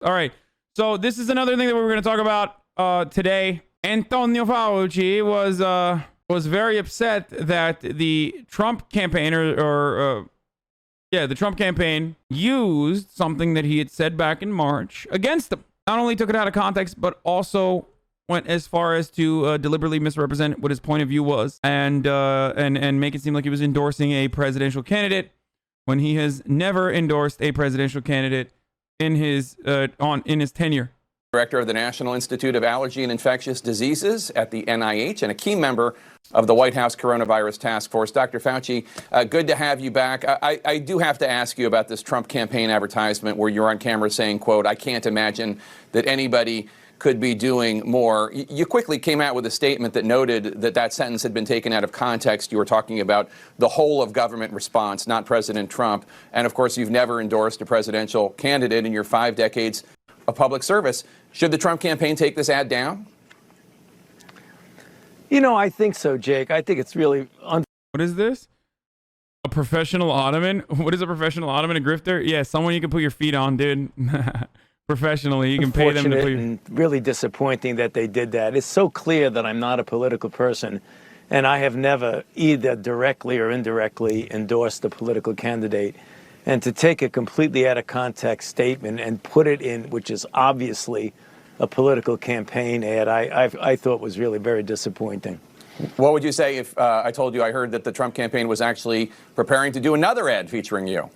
All right. So this is another thing that we were going to talk about today. Antonio Fauci was very upset that the Trump campaign the Trump campaign used something that he had said back in March against him. Not only took it out of context, but also went as far as to deliberately misrepresent what his point of view was and make it seem like he was endorsing a presidential candidate when he has never endorsed a presidential candidate in his tenure. Director of the National Institute of Allergy and Infectious Diseases at the NIH and a key member of the White House Coronavirus Task Force. Dr. Fauci, good to have you back. I do have to ask you about this Trump campaign advertisement where you're on camera saying, quote, "I can't imagine that anybody could be doing more." You quickly came out with a statement that noted that that sentence had been taken out of context. You were talking about the whole of government response, not President Trump. And of course, you've never endorsed a presidential candidate in your 5 decades of public service. Should the Trump campaign take this ad down? You know, I think so, Jake. I think it's really What is this? A professional ottoman? What is a professional ottoman? A grifter? Yeah, someone you can put your feet on, dude. Professionally, you can pay them to put your... and really disappointing that they did that. It's so clear that I'm not a political person, and I have never either directly or indirectly endorsed a political candidate. And to take a completely out of context statement and put it in, which is obviously a political campaign ad, I thought was really very disappointing. What would you say if I told you I heard that the Trump campaign was actually preparing to do another ad featuring you?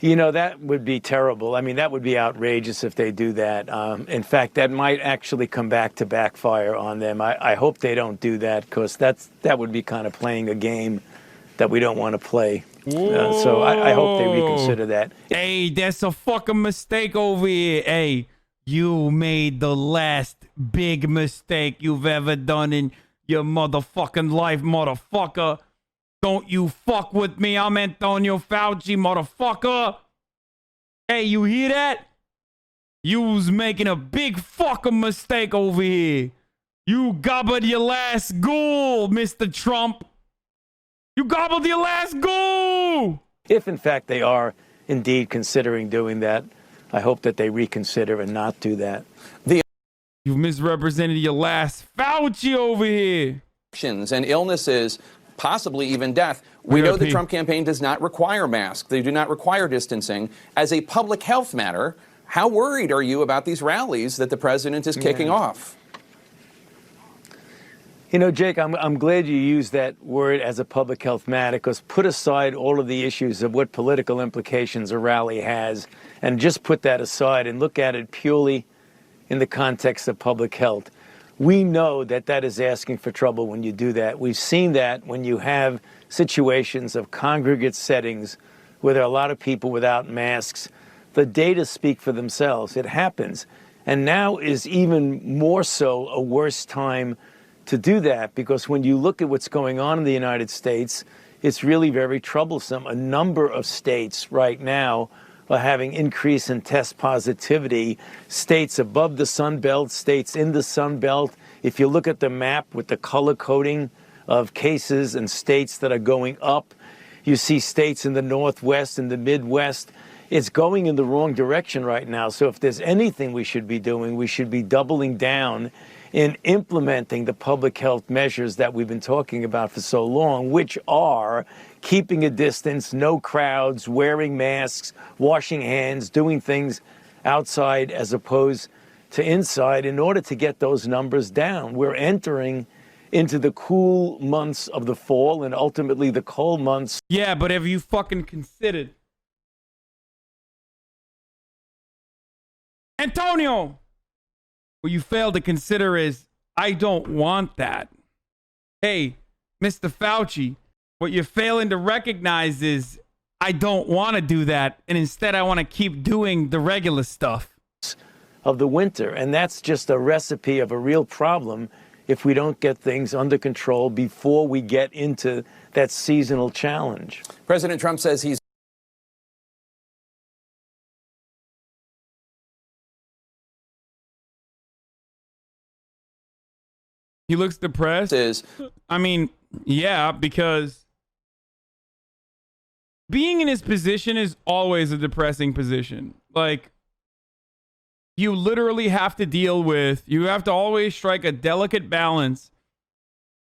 You know, that would be terrible. I mean, that would be outrageous if they do that. In fact, that might actually come back to backfire on them. I hope they don't do that, because that would be kind of playing a game that we don't want to play. So I hope they reconsider that. Hey, that's a fucking mistake over here. Hey, you made the last big mistake you've ever done in your motherfucking life, motherfucker. Don't you fuck with me. I'm Antonio Fauci, motherfucker. Hey, you hear that? You was making a big fucking mistake over here. You gobbled your last ghoul, Mr. Trump. You gobbled your last ghoul! If, in fact, they are indeed considering doing that, I hope that they reconsider and not do that. You've misrepresented your last Fauci over here. And illnesses, possibly even death. We know the Trump campaign does not require masks. They do not require distancing. As a public health matter, how worried are you about these rallies that the president is kicking off? You know, Jake, I'm glad you used that word as a public health matter, because put aside all of the issues of what political implications a rally has, and just put that aside and look at it purely in the context of public health. We know that that is asking for trouble when you do that. We've seen that when you have situations of congregate settings where there are a lot of people without masks. The data speak for themselves. It happens. And now is even more so a worse time to do that, because when you look at what's going on in the United States, it's really very troublesome. A number of states right now are having increase in test positivity. States above the Sun Belt, states in the Sun Belt. If you look at the map with the color coding of cases and states that are going up, you see states in the Northwest and the Midwest. It's going in the wrong direction right now. So if there's anything we should be doing, we should be doubling down in implementing the public health measures that we've been talking about for so long, which are keeping a distance, no crowds, wearing masks, washing hands, doing things outside as opposed to inside in order to get those numbers down. We're entering into the cool months of the fall and ultimately the cold months. Yeah, but have you fucking considered? Antonio! What you fail to consider is, I don't want that. Hey, Mr. Fauci, what you're failing to recognize is, I don't want to do that, and instead I want to keep doing the regular stuff. Of the winter, and that's just a recipe of a real problem if we don't get things under control before we get into that seasonal challenge. President Trump says he's He looks depressed. I mean, yeah, because being in his position is always a depressing position. Like, you literally have to deal with, you have to always strike a delicate balance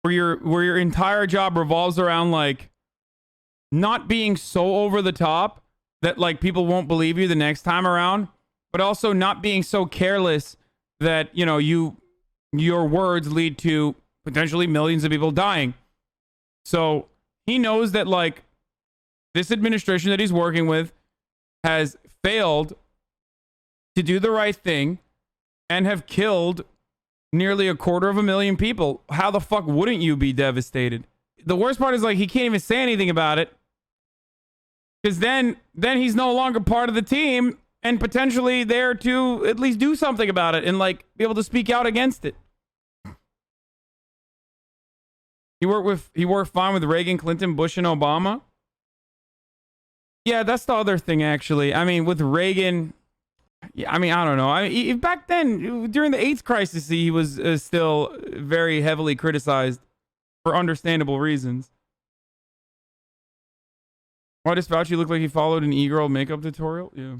where your entire job revolves around like not being so over the top that like people won't believe you the next time around, but also not being so careless that, you know, your words lead to potentially millions of people dying. So he knows that like this administration that he's working with has failed to do the right thing and have killed nearly 250,000 people. How the fuck wouldn't you be devastated? The worst part is like he can't even say anything about it, because then he's no longer part of the team and potentially there to at least do something about it and like be able to speak out against it. He worked fine with Reagan, Clinton, Bush, and Obama. Yeah, that's the other thing, actually. I mean, with Reagan, yeah, I mean, I don't know. Back then, during the AIDS crisis, he was still very heavily criticized for understandable reasons. Why does Fauci look like he followed an e-girl makeup tutorial? Yeah.